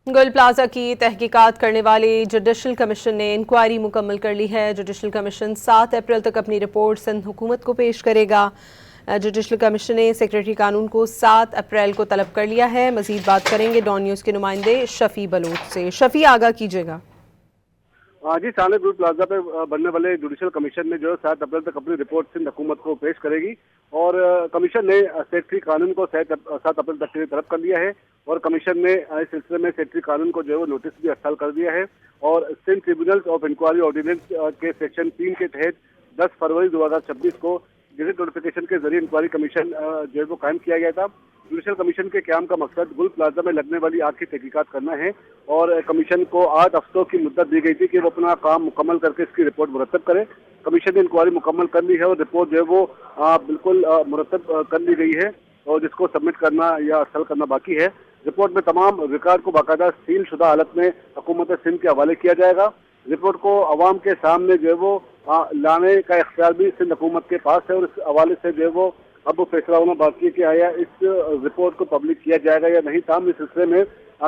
گل plaza کی تحقیقات کرنے والی جوڈیشل کمیشن نے انکوائری مکمل کر لی ہے۔ جوڈیشل کمیشن 7 اپریل تک اپنی رپورٹ سندھ حکومت کو پیش کرے گا۔ جوڈیشل کمیشن نے سیکریٹری قانون کو 7 اپریل کو طلب کر لیا ہے۔ مزید بات کریں گے ڈان نیوز کے نمائندے شفیع بلوچ سے۔ شفیع، آگاہ کیجیے گا۔ جی، سالے گل پلازا پہ بننے والے جوڈیشل کمیشن نے جو 7 اپریل تک اپنی رپورٹ سندھ حکومت کو پیش کرے گی، اور کمیشن نے سیکریٹری قانون کو 7 اپریل تک کے لیے طلب کر لیا ہے، اور کمیشن نے اس سلسلے میں سیکریٹری قانون کو جو ہے وہ نوٹس بھی ارسال کر دیا ہے، اور Sindh tribunals of inquiry ordinance کے سیکشن 3 کے تحت 10 فروری 2026 کو گزٹ نوٹیفیکیشن کے ذریعے انکوائری کمیشن جو ہے وہ قائم کیا گیا تھا۔ جوڈیشل کمیشن کے قیام کا مقصد گل پلازا میں لگنے والی آگ کی تحقیقات کرنا ہے، اور کمیشن کو 8 ہفتوں کی مدت دی گئی تھی کہ وہ اپنا کام مکمل کر کے اس کی رپورٹ مرتب کرے۔ کمیشن نے انکوائری مکمل کر لی ہے، اور رپورٹ جو ہے وہ بالکل مرتب کر لی گئی ہے، اور جس کو سبمٹ کرنا یا ارسال کرنا باقی ہے۔ رپورٹ میں تمام ریکارڈ کو باقاعدہ سیل شدہ حالت میں حکومت سندھ کے حوالے کیا جائے گا۔ رپورٹ کو عوام کے سامنے جو ہے وہ لانے کا اختیار بھی سندھ حکومت کے پاس ہے، اور اس حوالے سے جو ہے وہ اب فیصلہ ہونا باقی ہے کہ آیا اس رپورٹ کو پبلک کیا جائے گا یا نہیں۔ تاہم اس سلسلے میں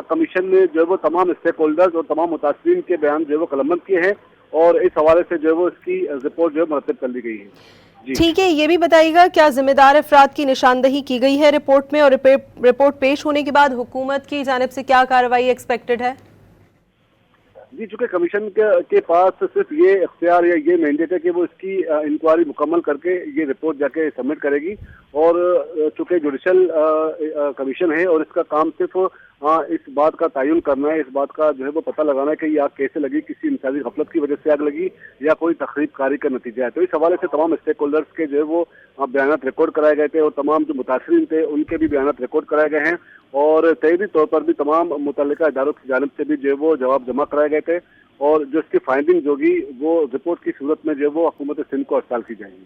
کمیشن نے جو ہے وہ تمام اسٹیک ہولڈرز اور تمام متاثرین کے بیان جو ہے وہ قلمبند کیے ہیں، اور اس حوالے سے جو ہے وہ اس کی رپورٹ جو ہے مرتب کر لی گئی ہے۔ جی ٹھیک ہے، یہ بھی بتائیے گا کیا ذمہ دار افراد کی نشاندہی کی گئی ہے رپورٹ میں، اور رپورٹ پیش ہونے کے بعد حکومت کی جانب سے کیا کارروائی ایکسپیکٹڈ ہے؟ جی، چونکہ کمیشن کے پاس صرف یہ اختیار یا یہ مینڈیٹ ہے کہ وہ اس کی انکوائری مکمل کر کے یہ رپورٹ جا کے سبمٹ کرے گی، اور چونکہ جوڈیشل کمیشن ہے اور اس کا کام صرف اس بات کا تعین کرنا ہے، اس بات کا جو ہے وہ پتہ لگانا ہے کہ یہ آگ کیسے لگی، کسی انسانی غفلت کی وجہ سے آگ لگی یا کوئی تخریب کاری کا نتیجہ ہے۔ تو اس حوالے سے تمام اسٹیک ہولڈرز کے جو ہے وہ بیانات ریکارڈ کرائے گئے تھے، اور تمام جو متاثرین تھے ان کے بھی بیانات ریکارڈ کرائے گئے ہیں، اور تحریری طور پر بھی تمام متعلقہ اداروں کی جانب سے بھی جو ہے وہ جواب جمع کرائے گئے تھے، اور جو اس کی فائنڈنگ ہوگی وہ رپورٹ کی صورت میں جو ہے وہ حکومت سندھ کو ارسال کی جائیں گی۔